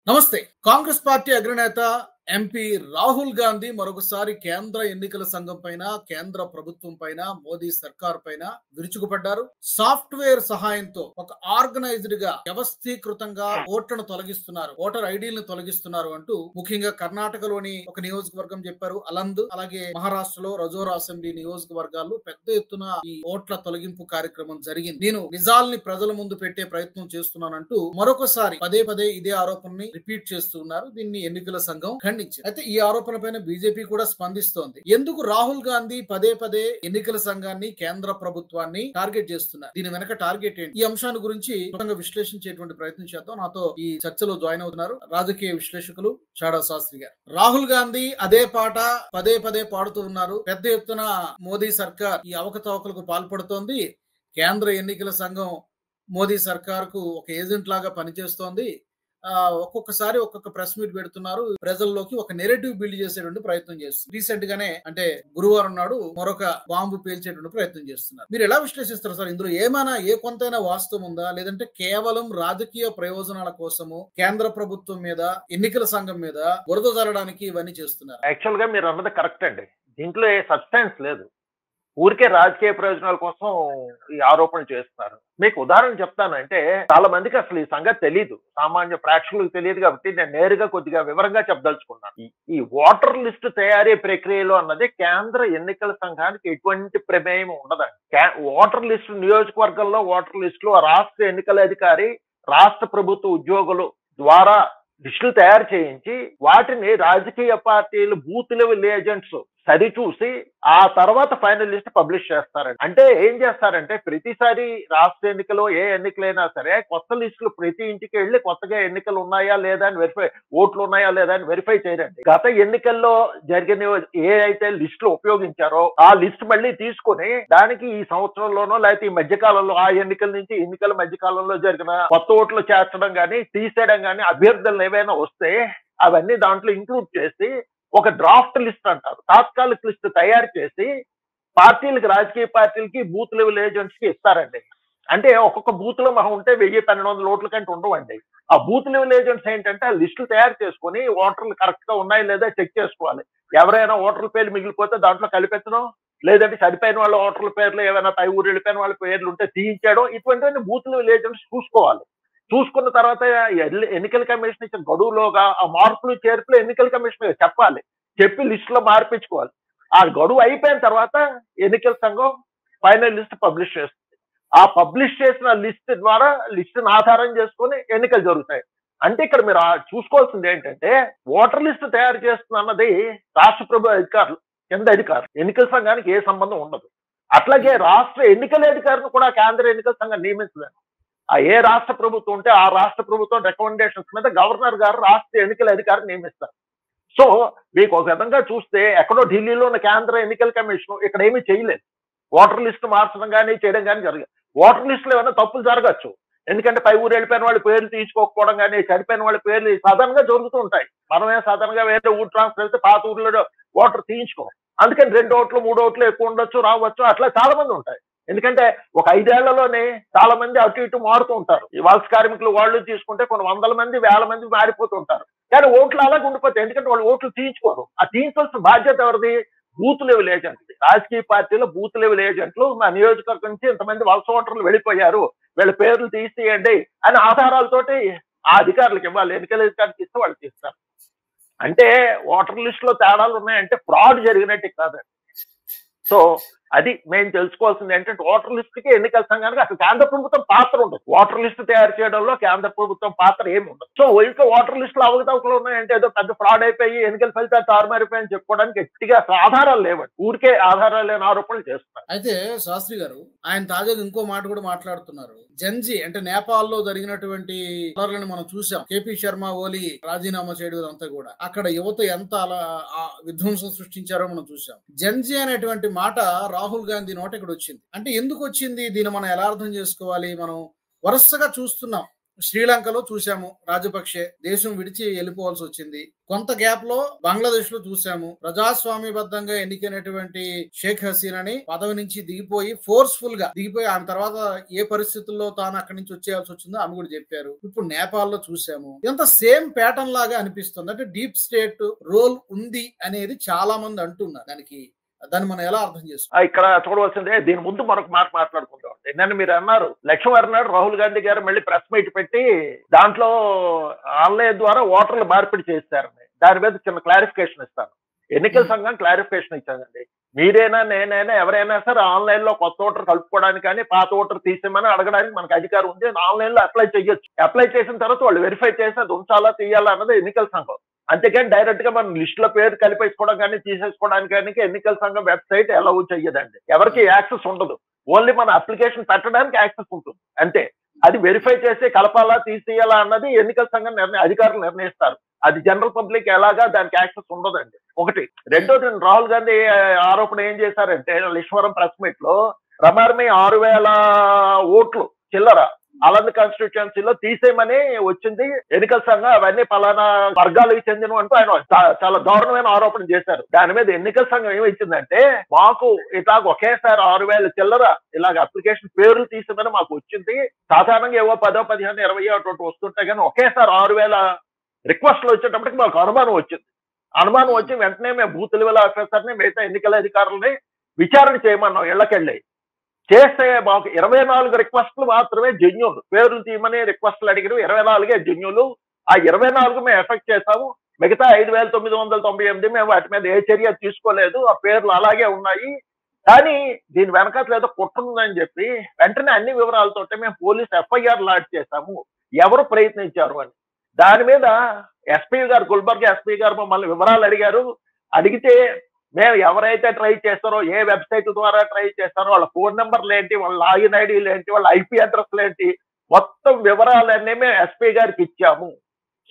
నమస్తే. కాంగ్రెస్ పార్టీ అగ్రనేత ఎంపీ రాహుల్ గాంధీ మరొకసారి కేంద్ర ఎన్నికల సంఘం పైన, కేంద్ర ప్రభుత్వం పైన, మోదీ సర్కార్ పైన విరుచుకుపడ్డారు. సాఫ్ట్వేర్ సహాయంతో ఒక ఆర్గనైజ్డ్ గా వ్యవస్థీకృతంగా ఓట్లను తొలగిస్తున్నారు, ఓటర్ ఐడీలను తొలగిస్తున్నారు అంటూ ముఖ్యంగా కర్ణాటకలోని ఒక నియోజకవర్గం చెప్పారు, అలంద్. అలాగే మహారాష్ట్రలో రజోరా అసెంబ్లీ నియోజకవర్గాల్లో పెద్ద ఎత్తున ఈ ఓట్ల తొలగింపు కార్యక్రమం జరిగింది. నేను నిజాల్ని ప్రజల ముందు పెట్టే ప్రయత్నం చేస్తున్నానంటూ మరొకసారి పదే పదే ఇదే ఆరోపణని రిపీట్ చేస్తున్నారు. దీన్ని ఎన్నికల సంఘం ఖండించింది. అయితే ఈ ఆరోపణ పైన బీజేపీ కూడా స్పందిస్తోంది. ఎందుకు రాహుల్ గాంధీ పదే పదే ఎన్నికల సంఘాన్ని, కేంద్ర ప్రభుత్వాన్ని టార్గెట్ చేస్తున్నారు? దీని వెనక టార్గెట్ ఏంటి? ఈ అంశాన్ని గురించి విశ్లేషించేటువంటి ప్రయత్నం చేద్దాం. నాతో ఈ చర్చలో జాయిన్ అవుతున్నారు రాజకీయ విశ్లేషకులు చాడా శాస్త్రి గారు. రాహుల్ గాంధీ అదే పాట పదే పదే పాడుతూ ఉన్నారు. పెద్ద ఎత్తున మోదీ సర్కార్ ఈ అవకతవకలకు పాల్పడుతోంది. కేంద్ర ఎన్నికల సంఘం మోదీ సర్కార్ కు ఒక ఏజెంట్ లాగా పనిచేస్తోంది. ఒక్కొక్కసారి ఒక్కొక్క ప్రెస్ మీట్ పెడుతున్నారు. ప్రజల్లోకి ఒక నెరేటివ్ బిల్డ్ చేసేటువంటి ప్రయత్నం చేస్తున్నారు. రీసెంట్ గానే అంటే గురువారం నాడు మరొక బాంబు పేల్చేటువంటి ప్రయత్నం చేస్తున్నారు. మీరు ఎలా విశ్లేషిస్తారు సార్? ఇందులో ఏమైనా కొంతైనా వాస్తవం ఉందా, లేదంటే కేవలం రాజకీయ ప్రయోజనాల కోసము కేంద్ర ప్రభుత్వం మీద, ఎన్నికల సంఘం మీద బురద జల్లడానికి ఇవన్నీ చేస్తున్నారు? యాక్చువల్ గా మీరు అన్నది కరెక్ట్ అండి. దీంట్లో ఏ సబ్స్టాన్స్ లేదు. ఊరికే రాజకీయ ప్రయోజనాల కోసం ఈ ఆరోపణలు చేస్తున్నారు. మీకు ఉదాహరణ చెప్తానంటే, చాలా మందికి అసలు ఈ సంగతి తెలియదు, సామాన్య ప్రేక్షకులకు తెలియదు. కాబట్టి నేను నేరుగా కొద్దిగా వివరంగా చెప్పదలుచుకున్నాను. ఈ ఓటర్ లిస్టు తయారీ ప్రక్రియలో అన్నది కేంద్ర ఎన్నికల సంఘానికి ఎటువంటి ప్రమేయం ఉండదండి. ఓటర్ లిస్టు నియోజకవర్గంలో ఓటర్ లిస్టులో రాష్ట్ర ఎన్నికల అధికారి, రాష్ట్ర ప్రభుత్వ ఉద్యోగులు ద్వారా లిస్టులు తయారు చేయించి వాటిని రాజకీయ పార్టీలు బూత్ లెవెల్ ఏజెంట్స్ సరిచూసి ఆ తర్వాత ఫైనల్ లిస్ట్ పబ్లిష్ చేస్తారండి. అంటే ఏం చేస్తారంటే, ప్రతిసారి రాష్ట్ర ఎన్నికలు ఏ ఎన్నికలైనా సరే కొత్త లిస్టులు ప్రతి ఇంటికి వెళ్ళి కొత్తగా ఎన్నికలు ఉన్నాయా లేదా అని వెరిఫై, ఓట్లు ఉన్నాయా లేదా అని వెరిఫై చేయరండి. గత ఎన్నికల్లో జరిగిన ఏ అయితే లిస్టులు ఉపయోగించారో ఆ లిస్ట్ మళ్ళీ తీసుకొని దానికి ఈ సంవత్సరంలోనో లేకపోతే ఈ మధ్యకాలంలో ఆ ఎన్నికల నుంచి ఎన్నికల మధ్యకాలంలో జరిగిన కొత్త ఓట్లు చేర్చడం కానీ తీసేయడం కానీ, అభ్యర్థులు ఏవైనా వస్తే అవన్నీ దాంట్లో ఇంక్లూడ్ చేసి ఒక డ్రాఫ్ట్ లిస్ట్ అంటారు, తాత్కాలిక లిస్ట్ తయారు చేసి పార్టీలకి, రాజకీయ పార్టీలకి, బూత్ లెవెల్ ఏజెంట్స్ కి ఇస్తారండి. అంటే ఒక్కొక్క బూత్ లో మహా ఉంటే 1000-1200 ఓట్ల కంటే ఉండవండి. ఆ బూత్ లెవెల్ ఏజెంట్స్ ఏంటంటే ఆ లిస్టులు తయారు చేసుకుని ఓటర్లు కరెక్ట్ గా ఉన్నాయా లేదా చెక్ చేసుకోవాలి. ఎవరైనా ఓటర్ల పేర్లు మిగిలిపోతే దాంట్లో కలిపెత్తడం, లేదంటే చనిపోయిన వాళ్ళ ఓటర్ల పేర్లు ఏమైనా ఊరు వెళ్ళిపోయిన వాళ్ళ పేర్లు ఉంటే తీయించడం, ఇటువంటివన్నీ బూత్ లెవెల్ ఏజెంట్స్ చూసుకోవాలి. చూసుకున్న తర్వాత ఎన్నికల కమిషన్ ఇచ్చిన గడువులోగా ఆ మార్పులు చేర్పులు ఎన్నికల కమిషన్ చెప్పాలి, చెప్పి లిస్ట్ లో మార్పించుకోవాలి. ఆ గడువు అయిపోయిన తర్వాత ఎన్నికల సంఘం ఫైనల్ లిస్ట్ పబ్లిష్ చేస్తుంది. ఆ పబ్లిష్ చేసిన లిస్ట్ ద్వారా లిస్టును ఆధారం చేసుకొని ఎన్నికలు జరుగుతాయి. అంటే ఇక్కడ మీరు చూసుకోవాల్సింది ఏంటంటే, ఓటర్ లిస్ట్ తయారు చేస్తున్న అన్నది రాష్ట్ర ప్రభు అధికారులు, కింద అధికారులు, ఎన్నికల సంఘానికి ఏ సంబంధం ఉండదు. అట్లాగే రాష్ట్ర ఎన్నికల అధికారులు కూడా కేంద్ర ఎన్నికల సంఘం నియమించలేదు. ఆ ఏ రాష్ట్ర ప్రభుత్వం ఉంటే ఆ రాష్ట్ర ప్రభుత్వం రికమెండేషన్స్ మీద గవర్నర్ గారు రాష్ట్ర ఎన్నికల అధికారిని నియమిస్తారు. సో మీకు ఒక విధంగా చూస్తే ఎక్కడో ఢిల్లీలో ఉన్న కేంద్ర ఎన్నికల కమిషన్ ఇక్కడ ఏమీ చేయలేదు. ఓటర్ లిస్ట్ మార్చడం కానీ చేయడం కానీ జరగదు. ఓటర్ లిస్టులో ఏమైనా తప్పులు జరగచ్చు, ఎందుకంటే పై ఊరు వెళ్ళిపోయిన వాళ్ళ పేర్లు తీసుకోకపోవడం కానీ, చనిపోయిన వాళ్ళ పేర్లు సాధారణంగా జరుగుతూ ఉంటాయి. మనమే సాధారణంగా వేరే ఊరు ట్రాన్స్ఫర్ అయితే పాత ఊర్లో ఓటర్ తీయించుకోం. అందుకని 2 ఓట్లు 3 ఓట్లు ఎక్కువ ఉండొచ్చు, రావచ్చు, అట్లా చాలా మంది ఉంటాయి. ఎందుకంటే ఒక 5 ఏళ్లలోనే చాలా మంది అటు ఇటు మారుతూ ఉంటారు. ఈ వలస కార్మికులు వాళ్ళు తీసుకుంటే కొన్ని 100 మంది 1000 మంది మారిపోతూ ఉంటారు. కానీ ఓట్లు అలాగే ఉండిపోతాయి, ఎందుకంటే వాళ్ళు ఓట్లు తీయించుకోరు. ఆ తీయించాల్సిన బాధ్యత ఎవరిది? Booth level agent. రాజకీయ పార్టీలో బూత్ లెవెల్ ఏజెంట్లు మా నియోజకవర్గం నుంచి ఇంతమంది వలస ఓటర్లు వెళ్ళిపోయారు, వీళ్ళ పేర్లు తీసేయండి అని ఆధారాలతోటి ఆ అధికారులకు ఇవ్వాలి. ఎన్నికల అధికారికి ఇస్తే వాళ్ళు తీస్తారు. అంటే ఓటర్ లిస్ట్ లో తేడాలు ఉన్నాయంటే ఫ్రాడ్ జరిగినట్టు కాదండి. సో అది మేము తెలుసుకోవాల్సింది ఏంటంటే, ఓటర్ లిస్ట్ కి ఎన్నికల సంఘానికి అసలు కేంద్ర ప్రభుత్వం పాత్ర ఉండదు. ఓటర్ లిస్ట్ తయారు చేయడంలో కేంద్ర ప్రభుత్వం పాత్ర ఏమి ఉండదు. సో ఇంకా ఓటర్ లిస్ట్ లో అవకతవకలు ఉన్నాయంటే ఏదో పెద్ద ఫ్రాడ్ అయిపోయి ఎన్నికల ఫలితాలు తారుమారిపోయాయని చెప్పుకోవడానికి గట్టిగా ఆధారాలు లేవండి. ఊరికే ఆధారాలు లేని ఆరోపణలు చేస్తున్నారు. అయితే శాస్త్రి గారు, ఆయన తాజాగా ఇంకో మాట కూడా మాట్లాడుతున్నారు. జంజీ అంటే నేపాల్ లో జరిగినటువంటి మనం చూసాం. కేపీ శర్మ ఓలీ రాజీనామా చేయడం అంతా కూడా అక్కడ యువత ఎంత అలా విధ్వంసం సృష్టించారో మనం చూసాం. జంజీ అనేటువంటి మాట రాహుల్ గాంధీ నోట ఇక్కడ వచ్చింది. అంటే ఎందుకు వచ్చింది? దీన్ని మనం ఎలా అర్థం చేసుకోవాలి? మనం వరుసగా చూస్తున్నాం శ్రీలంకలో చూసాము, రాజపక్షే దేశం విడిచి వెళ్ళిపోవాల్సి వచ్చింది. కొంత గ్యాప్ లో బంగ్లాదేశ్ లో చూసాము, ప్రజాస్వామ్యబద్ధంగా ఎన్నికైనటువంటి షేక్ హసీనాని పదవి నుంచి దిగిపోయి ఫోర్స్ఫుల్ గా దిగిపోయి ఆమె తర్వాత ఏ పరిస్థితుల్లో తాను అక్కడి నుంచి వచ్చేయాల్సి వచ్చిందో ఆమె కూడా చెప్పారు. ఇప్పుడు నేపాల్ లో చూసాము. ఇదంతా సేమ్ ప్యాటర్న్ లాగా అనిపిస్తుంది. అంటే డీప్ స్టేట్ రోల్ ఉంది అనేది చాలా మంది అంటున్నారు. దాన్ని మనం ఎలా అర్థం చేసుకోవాలి? ఇక్కడ చూడవలసిందే. దీని ముందు మరొక మాట మాట్లాడుకుంటాం. నిన్న మీరు అన్నారు, లక్ష్మణ్ నాడు రాహుల్ గాంధీ గారు మళ్ళీ ప్రెస్ మీట్ పెట్టి దాంట్లో ఆన్లైన్ ద్వారా ఓటర్లు మార్పిడి చేస్తారని. దాని మీద చిన్న క్లారిఫికేషన్ ఇస్తాను. ఎన్నికల సంఘం క్లారిఫికేషన్ ఇచ్చానండి. మీరైనా నేనైనా ఎవరైనా సరే ఆన్లైన్ లో కొత్త ఓటర్ కలుపుకోవడానికి కానీ పాత ఓటర్ తీసేమని అడగడానికి మనకు అధికారం ఉంది. ఆన్లైన్ లో అప్లై చేయొచ్చు. అప్లై చేసిన తర్వాత వాళ్ళు వెరిఫై చేసి అది ఉంచాలా తీయాలా అన్నది ఎన్నికల సంఘం. అంతేకాని డైరెక్ట్ గా మనం లిస్ట్ లో పేరు కలిపేసుకోవడం కానీ తీసేసుకోవడానికి కానీ ఎన్నికల సంఘం వెబ్సైట్ అలౌ చెయ్యదండి. ఎవరికి యాక్సెస్ ఉండదు. ఓన్లీ మన అప్లికేషన్ పెట్టడానికి యాక్సెస్ ఉంటుంది అంతే. అది వెరిఫై చేసి కలపాలా తీసేయాలా అన్నది ఎన్నికల సంఘం అధికారులు నిర్ణయిస్తారు. అది జనరల్ పబ్లిక్ ఎలాగా దానికి యాక్సెస్ ఉండదండి. ఒకటి. రెండోది, రాహుల్ గాంధీ ఆరోపణ ఏం చేశారంటే లక్ష్మవరం ప్రెస్ మీట్ లో రమార్మి 6,000 ఓట్లు చిల్లర ఆలంద్ కాన్స్టిట్యూన్సీలో తీసేయమని వచ్చింది ఎన్నికల సంఘం. అవన్నీ పలానా వర్గాలకు చెందిన అంటూ ఆయన చాలా దారుణమైన ఆరోపణ చేశారు. దాని మీద ఎన్నికల సంఘం ఏమిచ్చిందంటే, మాకు ఇలాగ ఒకేసారి 6,000 చిల్లర ఇలాగ అప్లికేషన్ పేర్లు తీసేమని మాకు వచ్చింది. సాధారణంగా ఏవో 10, 15, 20 అటువంటి వస్తుంటాయి కానీ ఒకేసారి 6,000 రిక్వెస్ట్లు వచ్చేటప్పటికి మాకు అనుమానం వచ్చింది. అనుమానం వచ్చి వెంటనే మేము బూత్ లెవెల్ ఆఫీసర్ని మిగతా ఎన్నికల అధికారులని విచారణ చేయమన్నాం. ఇళ్లకెళ్ళి చేస్తే మాకు 24 రిక్వెస్ట్లు మాత్రమే జెన్యూన్. పేర్లు తీయమని రిక్వెస్ట్లు అడిగిన 24 జెన్యూన్లు. ఆ 24 మేము ఎఫెక్ట్ చేసాము. మిగతా 5,998 మేము వాటి మీద ఏ చర్య తీసుకోలేదు. ఆ పేర్లు అలాగే ఉన్నాయి. కానీ దీని వెనకాల ఏదో కుట్రుందని చెప్పి వెంటనే అన్ని వివరాలతో మేము పోలీస్ ఎఫ్ఐఆర్ లాడ్జ్ చేశాము, ఎవరు ప్రయత్నించారు అని. దాని మీద ఎస్పీ గారు, గుల్బర్గా ఎస్పీ గారు మమ్మల్ని వివరాలు అడిగారు. అడిగితే మేము ఎవరైతే ట్రై చేస్తారో, ఏ వెబ్సైట్ ద్వారా ట్రై చేస్తారో వాళ్ళ ఫోన్ నెంబర్లు ఏంటి, వాళ్ళ లాగిన్ ఐడీలు ఏంటి, వాళ్ళ ఐపీ అడ్రస్లు ఏంటి, మొత్తం వివరాలన్నీ మేము ఎస్పీ గారికి ఇచ్చాము.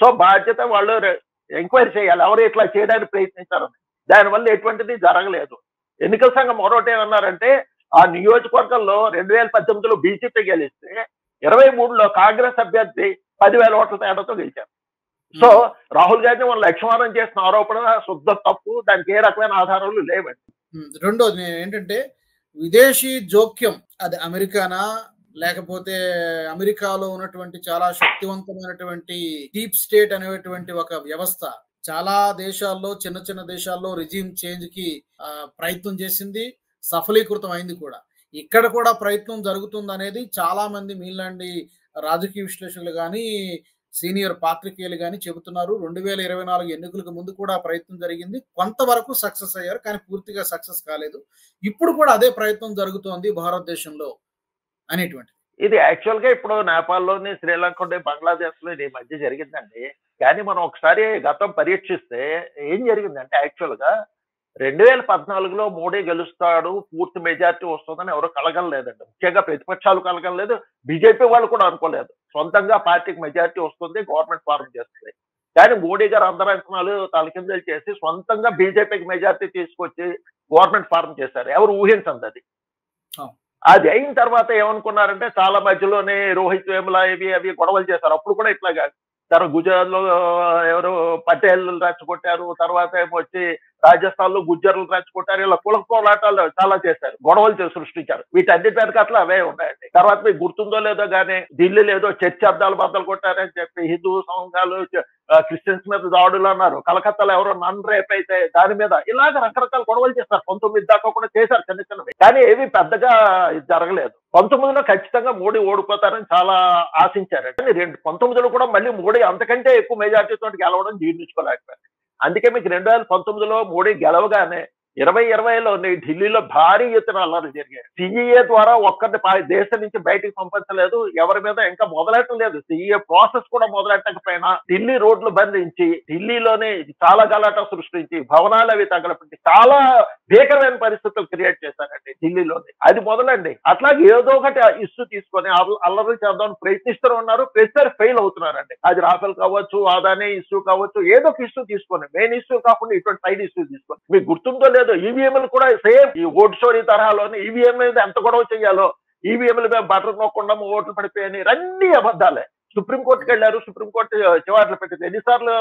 సో బాధ్యత వాళ్ళు ఎంక్వైరీ చేయాలి ఎవరు ఇట్లా చేయడానికి ప్రయత్నించారని. దానివల్ల ఎటువంటిది జరగలేదు. ఎన్నికల సంఘం మరొకటి ఏమన్నారంటే, ఆ నియోజకవర్గంలో 2018లో బీజేపీ గెలిస్తే 23లో కాంగ్రెస్ అభ్యర్థి 10,000 ఓట్ల తేడాతో గెలిచారు. సో రాహుల్ గాంధీ వాళ్ళు లక్ష్మణం చేసిన ఆరోపణ శుద్ధ తప్పు. దానికి ఏ రకమైన ఆధారాలు లేవండి. రెండోది ఏంటంటే, విదేశీ జోక్యం, అది అమెరికానా లేకపోతే అమెరికాలో ఉన్నటువంటి చాలా శక్తివంతమైనటువంటి డీప్ స్టేట్ అనేటువంటి ఒక వ్యవస్థ చాలా దేశాల్లో, చిన్న చిన్న దేశాల్లో రిజిమ్ చేంజ్ కి ప్రయత్నం చేసింది, సఫలీకృతం అయింది కూడా. ఇక్కడ కూడా ప్రయత్నం జరుగుతుంది అనేది చాలా మంది మీలాంటి రాజకీయ విశ్లేషకులు కానీ సీనియర్ పాత్రికేయులు కానీ చెబుతున్నారు. 2024 ఎన్నికలకు ముందు కూడా ప్రయత్నం జరిగింది, కొంతవరకు సక్సెస్ అయ్యారు కానీ పూర్తిగా సక్సెస్ కాలేదు. ఇప్పుడు కూడా అదే ప్రయత్నం జరుగుతోంది భారతదేశంలో అనేటువంటి. ఇది యాక్చువల్ గా ఇప్పుడు నేపాల్లోని, శ్రీలంక, బంగ్లాదేశ్ లో ఈ మధ్య జరిగిందండి. కానీ మనం ఒకసారి గతం పరీక్షిస్తే ఏం జరిగిందంటే, యాక్చువల్ గా 2014లో మోడీ గెలుస్తాడు, పూర్తి మెజార్టీ వస్తుందని ఎవరు కలగలేదండి. ముఖ్యంగా ప్రతిపక్షాలు కలగలేదు, బీజేపీ వాళ్ళు కూడా అనుకోలేదు. సొంతంగా పార్టీకి మెజార్టీ వస్తుంది, గవర్నమెంట్ ఫార్మ్ చేస్తుంది. కానీ మోడీ గారు అందరి అంచనాలు తలకిందులు చేసి సొంతంగా బీజేపీకి మెజార్టీ తీసుకొచ్చి గవర్నమెంట్ ఫార్మ్ చేశారు. ఎవరు ఊహించండి అది. అది అయిన తర్వాత ఏమనుకున్నారంటే, చాలా మధ్యలోనే రోహిత్ వేముల అవి గొడవలు చేశారు. అప్పుడు కూడా ఇట్లా కాదు. తర్వాత గుజరాత్ లో ఎవరు పటేల్ రెచ్చగొట్టారు, తర్వాత ఏమో వచ్చి రాజస్థాన్ లో గుజ్జర్లు రెచ్చగొట్టారు. ఇలా కుల పోరాటాలు చాలా చేశారు, గొడవలు సృష్టించారు. వీటన్నిటి వెనక అట్లా అవే ఉన్నాయండి. తర్వాత మీకు గుర్తుందో లేదో కానీ ఢిల్లీలో ఏదో చర్చి అద్దాలు బద్దలు కొట్టారని చెప్పి హిందూ సంఘాలు క్రిస్టియన్స్ మీద దాడులు అన్నారు. కలకత్తాలో ఎవరో నన్ రేప్ అయితే దాని మీద ఇలాగ రకరకాల గొడవలు చేస్తారు. 19 దాకా కూడా చేశారు చిన్న చిన్నవి, కానీ ఏవి పెద్దగా జరగలేదు. 19లో ఖచ్చితంగా మోడీ ఓడిపోతారని చాలా ఆశించారండి. 19లో కూడా మళ్ళీ మోడీ అంతకంటే ఎక్కువ మెజార్టీతో గెలవడం జీర్ణించుకోలేకపోయారు. అందుకే మీకు 2019లో మోడీ గెలవగానే 2020లోని ఢిల్లీలో భారీ ఎత్తున అల్లర్లు జరిగాయి. సిఈఏ ద్వారా ఒక్కరిని దేశం నుంచి బయటికి పంపించలేదు, ఎవరి మీద ఇంకా మొదలెట్టలేదు. సిఈఏ ప్రాసెస్ కూడా మొదలెట్టకపోయినా ఢిల్లీ రోడ్లు బంధించి, ఢిల్లీలోనే చాలా గలాట సృష్టించి, భవనాలు అవి తగలపెట్టి చాలా భీకరమైన పరిస్థితులు క్రియేట్ చేశారండి ఢిల్లీలోని. అది మొదలండి. అట్లాగే ఏదో ఒకటి ఇష్యూ తీసుకొని అల్లర్లు చేద్దామని ప్రయత్నిస్తూ ఉన్నారు. ప్రతిసారి ఫెయిల్ అవుతున్నారండి. అది రాఫెల్ కావచ్చు, అదానీ ఇష్యూ కావచ్చు, ఏదో ఒక ఇష్యూ తీసుకోండి. మెయిన్ ఇష్యూ కాకుండా ఇటువంటి సైడ్ ఇష్యూ తీసుకోండి. మీకు గుర్తుందో లేదో, ఈవీఎంలు కూడా సేమ్ ఈ ఓట్ స్టోరీ తరహాలోని ఈవీఎం మీద ఎంత గొడవ చేయాలో, ఈవీఎంల మీద బటన్ నొక్కకుండా ఓట్లు పడిపోయాయని అన్ని అబద్ధాలే. సుప్రీంకోర్టుకి వెళ్ళారు. సుప్రీంకోర్టు చివాట్లు పెట్టింది. ఎన్నిసార్లు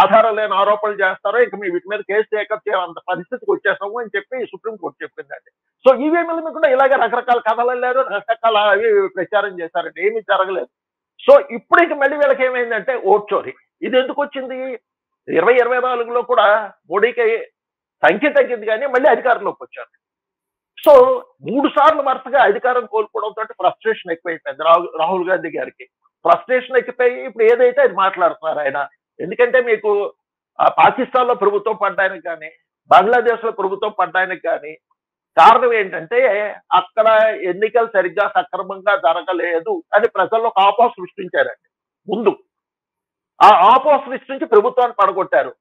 ఆధారం లేని ఆరోపణలు చేస్తారో ఇంక మీ వీటి మీద కేసు టేకప్ చేయాలంత పరిస్థితికి వచ్చేసాము అని చెప్పి సుప్రీంకోర్టు చెప్పిందండి. సో ఈవీఎంల మీద కూడా ఇలాగే రకరకాల కథలు వెళ్ళారు, రకరకాల అవి ప్రచారం చేశారండి. ఏమీ జరగలేదు. సో ఇప్పుడు ఇంక మళ్ళీ వీళ్ళకి ఏమైందంటే ఓట్ చోరీ. ఇది ఎందుకు వచ్చింది? 2024లో కూడా మోడీకి సంఖ్య తగ్గింది కానీ మళ్ళీ అధికారంలోకి వచ్చారు. సో 3 సార్లు వరుసగా అధికారం కోల్పోవడంతో ఫ్రస్ట్రేషన్ ఎక్కువైపోయింది రాహుల్ గాంధీ గారికి. ఫ్రస్ట్రేషన్ ఎక్కిపోయి ఇప్పుడు ఏదైతే అది మాట్లాడుతున్నారు ఆయన. ఎందుకంటే మీకు పాకిస్తాన్ లో ప్రభుత్వం పడ్డానికి కానీ, బంగ్లాదేశ్ లో ప్రభుత్వం పడ్డానికి కానీ కారణం ఏంటంటే అక్కడ ఎన్నికలు సరిగ్గా సక్రమంగా జరగలేదు అని ప్రజల్లో ఒక ఆపోహ సృష్టించారండి ముందు. ఆ ఆపోహ సృష్టించి ప్రభుత్వాన్ని పడగొట్టారు.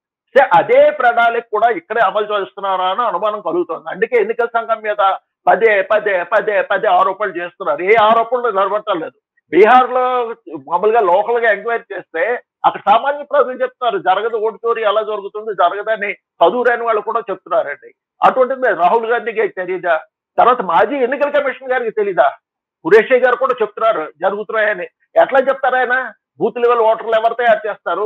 అదే ప్రణాళిక కూడా ఇక్కడే అమలు చేస్తున్నారా అని అనుమానం కలుగుతుంది. అందుకే ఎన్నికల సంఘం మీద పదే పదే పదే పదే ఆరోపణలు చేస్తున్నారు. ఏ ఆరోపణలు నిలబడటం లేదు. బీహార్ లో మామూలుగా లోకల్ గా ఎంక్వైరీ చేస్తే అక్కడ సామాన్య ప్రజలు చెప్తున్నారు జరగదు, ఓటు చోరీ ఎలా జరుగుతుంది, జరగదని చదువురాని వాళ్ళు కూడా చెప్తున్నారండి. అటువంటిది రాహుల్ గాంధీకి తెలియదా? తర్వాత మాజీ ఎన్నికల కమిషన్ గారికి తెలీదా? ఖురేషీ గారు కూడా చెప్తున్నారు జరుగుతున్నాయని. ఎట్లా చెప్తారు ఆయన? బూత్ లెవెల్ ఓటర్లు ఎవరు తయారు చేస్తారు,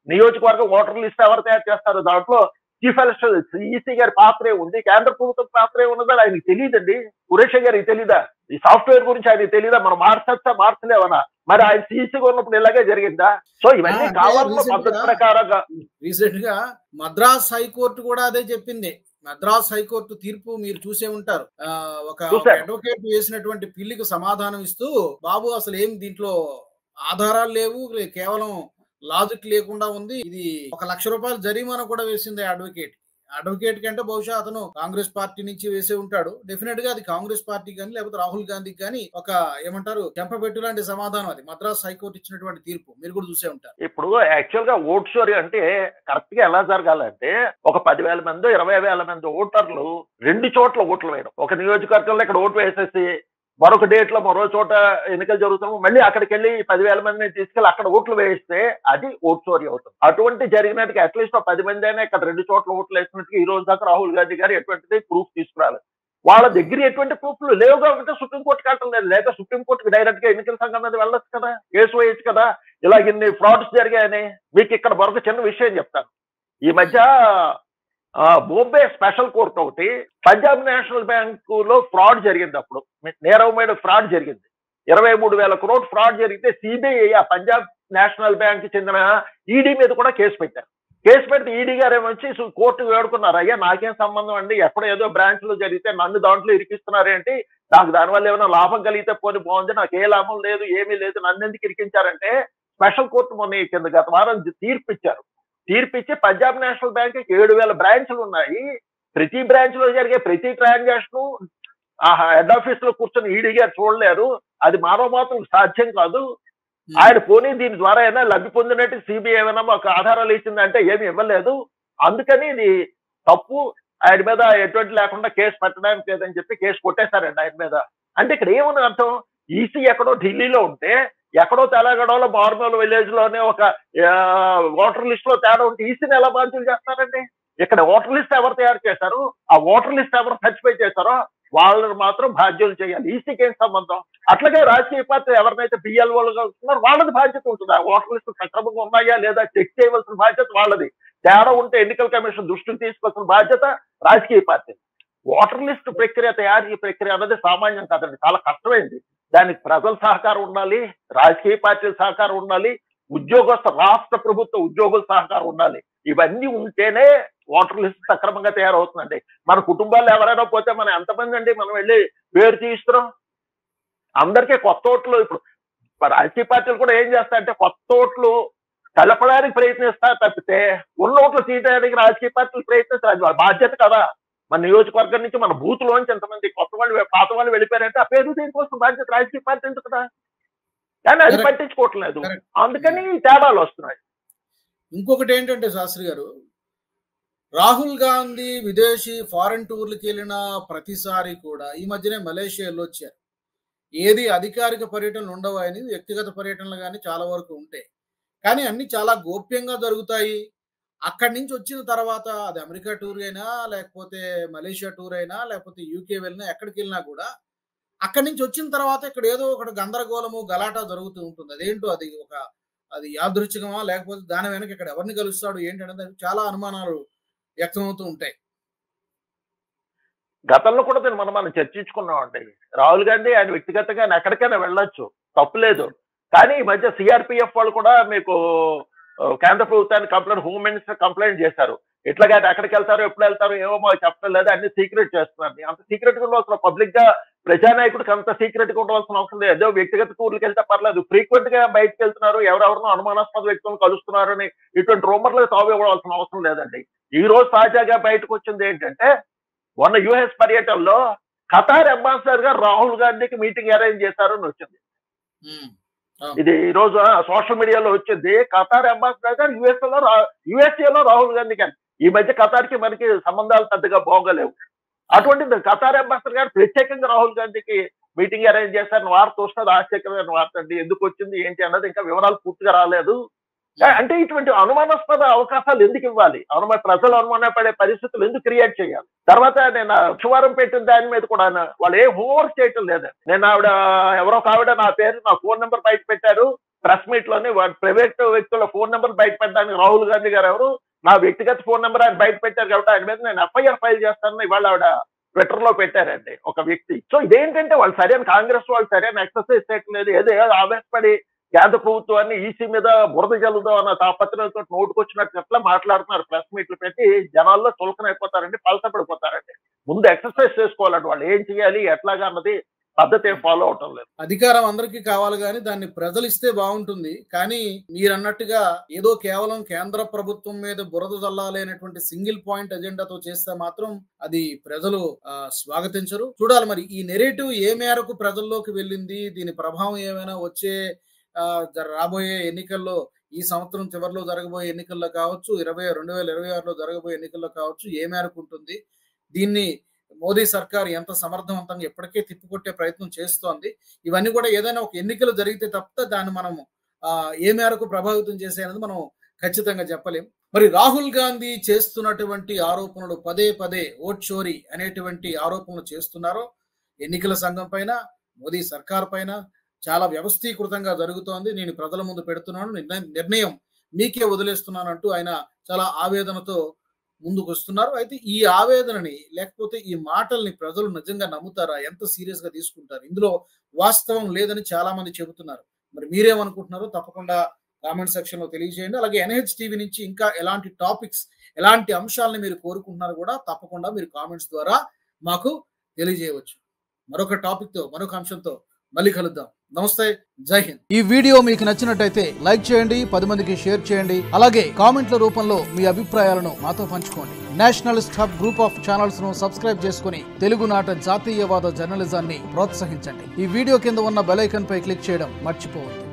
నియోజకవర్గం ఓటర్ లిస్ట్ ఎవరు తయారు చేస్తారు, దాంట్లో చీఫ్ ఎలక్షన్ ఈసీ గారి పాత్రే ఉంది, కేంద్ర ప్రభుత్వం పాత్రే ఉన్నదని ఆయనకి తెలియదండి. ఖురేషీ గారికి తెలీదా? ఈ సాఫ్ట్వేర్ గురించి ఆయనకి తెలీదా? మనం మార్చలేవనా? మరి ఆయన సీసీగా ఉన్నప్పుడు ఇలాగే జరిగిందా? సో ఇవన్నీ కావాల్సిన పద్ధతి ప్రకారంగా రీసెంట్ గా మద్రాస్ హైకోర్టు కూడా అదే చెప్పింది. మద్రాస్ హైకోర్టు తీర్పు మీరు చూసే ఉంటారు. ఒక అడ్వకేట్ వేసినటువంటి పిల్లికి సమాధానం ఇస్తూ, బాబు అసలు ఏం దీంట్లో ఆధారాలు లేవు, కేవలం లాజిక్ లేకుండా ఉంది, ఇది 1 లక్ష రూపాయలు జరిమానా కూడా వేసింది అడ్వకేట్ కంటే బహుశా అతను కాంగ్రెస్ పార్టీ నుంచి వేసే ఉంటాడు. డెఫినెట్ గా అది కాంగ్రెస్ పార్టీ కానీ లేకపోతే రాహుల్ గాంధీకి కానీ ఒక ఏమంటారు చెంపపెట్టు లాంటి సమాధానం. అది మద్రాస్ హైకోర్టు ఇచ్చినటువంటి తీర్పు మీరు కూడా చూసే ఉంటారు. ఇప్పుడు యాక్చువల్ గా ఓట్ చోరీ అంటే కరెక్ట్ గా ఎలా జరగాలంటే ఒక 10,000 మంది 20,000 మంది ఓటర్లు 2 చోట్ల ఓట్లు వేయడం. ఒక నియోజకవర్గంలో ఇక్కడ ఓటు వేసేసి మరొక డేట్ లో మరో చోట ఎన్నికలు జరుగుతాము, మళ్ళీ అక్కడికి వెళ్ళి 10,000 మందిని తీసుకెళ్లి అక్కడ ఓట్లు వేస్తే అది ఓట్ చోరీ అవుతుంది. అటువంటి జరిగినట్టుగా అట్లీస్ట్ 10 మంది అయినా ఇక్కడ 2 చోట్ల ఓట్లు వేసినట్టుగా ఈ రోజు దాకా రాహుల్ గాంధీ గారు ఎటువంటిది ప్రూఫ్ తీసుకురాలేదు. వాళ్ళ దగ్గర ఎటువంటి ప్రూఫ్లు లేవు కాబట్టి సుప్రీంకోర్టుకి వెళ్ళటం లేదు. లేక సుప్రీంకోర్టుకి డైరెక్ట్ గా ఎన్నికల సంఘం మీద వెళ్ళొచ్చు కదా, కేసు వేయచ్చు కదా. ఇలాగ ఇన్ని ఫ్రాడ్స్ జరిగాయని. మీకు ఇక్కడ మరొక చిన్న విషయం చెప్తాను. ఈ మధ్య బొంబే స్పెషల్ కోర్ట్ ఒకటి పంజాబ్ నేషనల్ బ్యాంకు లో ఫ్రాడ్ జరిగింది. అప్పుడు నీరవ్ ఫ్రాడ్ జరిగింది. 23,000 crore ఫ్రాడ్ జరిగితే సిబిఐ ఆ పంజాబ్ నేషనల్ బ్యాంక్ చెందిన ఈడీ మీద కూడా కేసు పెట్టారు. కేసు పెడితే ఈడీ గారు ఏమొచ్చి కోర్టు వేడుకున్నారు, అయ్యా నాకేం సంబంధం అండి, ఎక్కడో ఏదో బ్రాంచ్ లో జరిగితే నన్ను దాంట్లో ఇరికిస్తున్నారేంటి, నాకు దానివల్ల ఏమైనా లాభం కలిగితే పోనీ బాగుంది, నాకు ఏ లాభం లేదు, ఏమీ లేదు, నన్ను ఎందుకు ఇరికించారంటే స్పెషల్ కోర్టు మొన్న కింద గత వారం తీర్పు ఇచ్చారు. తీర్పిచ్చి పంజాబ్ నేషనల్ బ్యాంక్ 7,000 బ్రాంచ్లు ఉన్నాయి. ప్రతి బ్రాంచ్ లో జరిగే ప్రతి ట్రాన్సాక్షన్ ఆ హెడ్ ఆఫీస్ లో కూర్చొని ఈడీ గారు చూడలేరు, అది మానవ మాత్రం సాధ్యం కాదు. ఆయన పోనీ దీని ద్వారా ఏమైనా లబ్ధి పొందినట్టు సిబిఐ ఏమైనా మాకు ఆధారాలు ఇచ్చిందంటే ఏమి ఇవ్వలేదు, అందుకని ఇది తప్పు, ఆయన మీద ఎటువంటి లేకుండా కేసు పెట్టడానికి లేదని చెప్పి కేసు కొట్టేశారండి ఆయన మీద. అంటే ఇక్కడ ఏమని అర్థం? ఈసీ ఎక్కడో ఢిల్లీలో ఉంటే ఎక్కడో తెలంగాణలో మార్మల్ విలేజ్ లోనే ఒక ఓటర్ లిస్ట్ లో తేడా ఉంటే ఈసీని ఎలా బాధ్యులు చేస్తారండి? ఇక్కడ ఓటర్ లిస్ట్ ఎవరు తయారు చేశారు, ఆ ఓటర్ లిస్ట్ ఎవరు సర్టిఫై చేశారో వాళ్ళని మాత్రం బాధ్యులు చేయాలి. ఈసీకి ఏం సంబంధం? అట్లాగే రాజకీయ పార్టీ ఎవరినైతే బిఎల్ఓలుగా వస్తున్నారో వాళ్ళది బాధ్యత ఉంటుంది. ఆ ఓటర్ లిస్ట్ సక్రమంగా ఉన్నాయా లేదా చెక్ చేయవలసిన బాధ్యత వాళ్ళది. తేడా ఉంటే ఎన్నికల కమిషన్ దృష్టికి తీసుకోవాల్సిన బాధ్యత రాజకీయ పార్టీ. ఓటర్ లిస్ట్ ప్రక్రియ, తయారీ ప్రక్రియ అన్నది సామాన్యం కాదండి, చాలా కష్టమైంది. దానికి ప్రజల సహకారం ఉండాలి, రాజకీయ పార్టీల సహకారం ఉండాలి, రాష్ట్ర ప్రభుత్వ ఉద్యోగుల సహకారం ఉండాలి. ఇవన్నీ ఉంటేనే ఓటర్ లిస్ట్ సక్రమంగా తయారవుతుందండి. మన కుటుంబాల్లో ఎవరైనా పోతే మనం ఎంతమంది అండి మనం వెళ్ళి పేరు తీస్తున్నాం? అందరికీ కొత్త ఓట్లు. ఇప్పుడు రాజకీయ పార్టీలు కూడా ఏం చేస్తాయంటే కొత్త ఓట్లు కలపడానికి ప్రయత్నిస్తారు తప్పితే ఉన్న ఓట్లు తీయడానికి రాజకీయ పార్టీలు ప్రయత్నిస్తారు. వాళ్ళ బాధ్యత కదా. మన నియోజకవర్గం నుంచి మన బూత్ లోంచి ఎంతమంది కొత్త వాళ్ళు పాత వాళ్ళు వెళ్ళిపోయారంటే ఆ పేరు దీనికోసం బాధ్యత రాజకీయ పార్టీ ఉంటుంది కదా, కానీ అది పట్టించుకోవట్లేదు. అందుకని తేడాలు వస్తున్నాయి. ఇంకొకటి ఏంటంటే శాస్త్రి గారు, రాహుల్ గాంధీ విదేశీ ఫారెన్ టూర్లకి వెళ్ళిన ప్రతిసారి కూడా ఈ మధ్యనే మలేషియాలో వచ్చారు. ఏది అధికారిక పర్యటనలు ఉండవు, అని వ్యక్తిగత పర్యటనలు కానీ చాలా వరకు ఉంటాయి, కానీ అన్ని చాలా గోప్యంగా జరుగుతాయి. అక్కడి నుంచి వచ్చిన తర్వాత అది అమెరికా టూర్ అయినా లేకపోతే మలేషియా టూర్ అయినా లేకపోతే యూకే వెళ్ళినా ఎక్కడికి వెళ్ళినా కూడా అక్కడి నుంచి వచ్చిన తర్వాత ఇక్కడ ఏదో ఒకటి గందరగోళము గలాటా జరుగుతూ ఉంటుంది. అదేంటో అది యాదృచ్ఛికమా లేకపోతే దాని వెనక ఇక్కడ ఎవరిని కలుస్తాడు ఏంటి అనేది చాలా అనుమానాలు వ్యక్తమవుతూ ఉంటాయి. గతంలో కూడా మనం చర్చించుకున్నామండి. రాహుల్ గాంధీ ఆయన వ్యక్తిగతంగా ఆయన ఎక్కడికైనా వెళ్ళొచ్చు, తప్పులేదు. కానీ ఈ మధ్య సిఆర్పిఎఫ్ వాళ్ళు కూడా మీకు కేంద్ర ప్రభుత్వాన్ని హోమ్ మినిస్టర్ కంప్లైంట్ చేశారు. ఇట్లాగా ఎక్కడికి వెళ్తారు, ఎప్పుడు వెళ్తారు ఏమో మాకు చెప్పడం లేదు, అన్ని సీక్రెట్ చేస్తున్నారు. అంత సీక్రెట్ గా ఉండవలసిన పబ్లిక్ గా ప్రజానాయకుడికి అంత సీక్రెట్ గా ఉండవలసిన అవసరం లేదు. ఏదో వ్యక్తిగత టూర్లకు వెళ్తే పర్లేదు, ఫ్రీక్వెంట్ గా బయటకు వెళ్తున్నారు, ఎవరెవరినో అనుమానాస్పద వ్యక్తులను కలుస్తున్నారు అని ఇటువంటి రూమర్లకు తావు ఇవ్వవలసిన అవసరం లేదండి. ఈ రోజు తాజాగా బయటకు వచ్చింది ఏంటంటే, మొన్న యుఎస్ పర్యటనలో ఖతార్ అంబాసిడర్ గారు రాహుల్ గాంధీకి మీటింగ్ అరేంజ్ చేశారని వచ్చింది. ఇది ఈ రోజు సోషల్ మీడియాలో వచ్చింది. ఖతార్ అంబాసిడర్ గారు యుఎస్ఏలో రాహుల్ గాంధీ గారు. ఈ మధ్య ఖతార్ కి మనకి సంబంధాలు పెద్దగా బాగోలేవు. అటువంటిది ఖతార్ అంబాసిడర్ గారు ప్రత్యేకంగా రాహుల్ గాంధీకి మీటింగ్ అరేంజ్ చేశారని వార్త వస్తుంది. ఆశ్చర్యకరమైన వార్త అండి. ఎందుకు వచ్చింది ఏంటి అన్నది ఇంకా వివరాలు పూర్తిగా రాలేదు. అంటే ఇటువంటి అనుమానాస్పద అవకాశాలు ఎందుకు ఇవ్వాలి? ప్రజలు అనుమానపడే పరిస్థితులు ఎందుకు క్రియేట్ చేయాలి? తర్వాత నేను శుక్రవారం పెట్టిన దాని మీద కూడా వాళ్ళు ఏ హోంవర్క్ చేయటం లేదండి. నేను ఎవరో ఆవిడ నా ఫోన్ నెంబర్ బయట పెట్టారు ప్రెస్ మీట్ లోని. ప్రైవేట్ వ్యక్తుల ఫోన్ నెంబర్ బయట పెట్టడానికి రాహుల్ గాంధీ గారు ఎవరు, నా వ్యక్తిగత ఫోన్ నెంబర్ ఆయన బయట పెట్టారు కాబట్టి ఆయన మీద నేను ఎఫ్ఐఆర్ ఫైల్ చేస్తానని ఇవాళ ఆవిడ ట్విట్టర్ లో పెట్టారండి ఒక వ్యక్తి. సో ఇదేంటంటే వాళ్ళు సరైన కాంగ్రెస్ వాళ్ళు సరైన ఎక్సర్సైజ్ చేయట్లేదు. ఏదో ఆవేశపడి కేంద్ర ప్రభుత్వాన్ని ఈసీ మీద బురద జల్లుదాం అన్న తాపత్రయంతో నోటుకొచ్చినట్టు ఎట్లా మాట్లాడుతున్నారు. ప్రెస్ మీట్లు పెట్టి జనాల్లో చులకనైపోతారండి, పలసపడిపోతారండి. ముందు ఎక్సర్సైజ్ చేసుకోవాలండి. వాళ్ళు ఏం చేయాలి ఎట్లాగా అన్నది పద్ధతి ఫాలో అవటం లేదు. అధికారం అందరికీ కావాలి కానీ దాన్ని ప్రజలు ఇస్తే బాగుంటుంది. కానీ మీరు అన్నట్టుగా ఏదో కేవలం కేంద్ర ప్రభుత్వం మీద బురద జల్లాలి అనేటువంటి సింగిల్ పాయింట్ ఎజెండాతో చేస్తే మాత్రం అది ప్రజలు స్వాగతించరు. చూడాలి మరి ఈ నెరేటివ్ ఏ మేరకు ప్రజల్లోకి వెళ్ళింది, దీని ప్రభావం ఏమైనా వచ్చే రాబోయే ఎన్నికల్లో, ఈ సంవత్సరం చివరిలో జరగబోయే ఎన్నికల్లో కావచ్చు, 2026లో జరగబోయే ఎన్నికల్లో కావచ్చు, ఏ మేరకు ఉంటుంది. దీన్ని మోదీ సర్కార్ ఎంత సమర్థవంతంగా ఎప్పటికే తిప్పికొట్టే ప్రయత్నం చేస్తోంది. ఇవన్నీ కూడా ఏదైనా ఒక ఎన్నికలు జరిగితే తప్ప దాన్ని మనం ఏ మేరకు ప్రభావితం చేసేది మనం ఖచ్చితంగా చెప్పలేం. మరి రాహుల్ గాంధీ చేస్తున్నటువంటి ఆరోపణలు పదే ఓట్ చోరీ అనేటువంటి ఆరోపణలు చేస్తున్నారో ఎన్నికల సంఘం పైన, మోదీ సర్కార్ పైన చాలా వ్యవస్థీకృతంగా జరుగుతోంది. నేను ప్రజల ముందు పెడుతున్నాను, నిర్ణయం మీకే వదిలేస్తున్నాను అంటూ ఆయన చాలా ఆవేదనతో ముందుకు వస్తున్నారు. అయితే ఈ ఆవేదనని లేకపోతే ఈ మాటల్ని ప్రజలు నిజంగా నమ్ముతారా, ఎంత సీరియస్ గా తీసుకుంటారు? ఇందులో వాస్తవం లేదని చాలా మంది చెబుతున్నారు. మరి మీరేమనుకుంటున్నారో తప్పకుండా కామెంట్ సెక్షన్ లో తెలియజేయండి. అలాగే NH టీవీ నుంచి ఇంకా ఎలాంటి టాపిక్స్, ఎలాంటి అంశాలని మీరు కోరుకుంటున్నారు కూడా తప్పకుండా మీరు కామెంట్స్ ద్వారా మాకు తెలియజేయవచ్చు. మరొక టాపిక్ తో, మరొక అంశంతో మళ్ళీ కలుద్దాం. నమస్తే, జై హింద్. ఈ వీడియో మీకు నచ్చినట్టయితే లైక్ చేయండి, 10 మందికి షేర్ చేయండి. అలాగే కామెంట్ల రూపంలో మీ అభిప్రాయాలను మాతో పంచుకోండి. Nationalist hub group of channels ను సబ్స్క్రైబ్ చేసుకుని తెలుగునాట జాతీయవాద జర్నలిజాన్ని ప్రోత్సహించండి. ఈ వీడియో కింద ఉన్న బెల్ ఐకాన్ పై క్లిక్ చేయడం మర్చిపోవద్దు.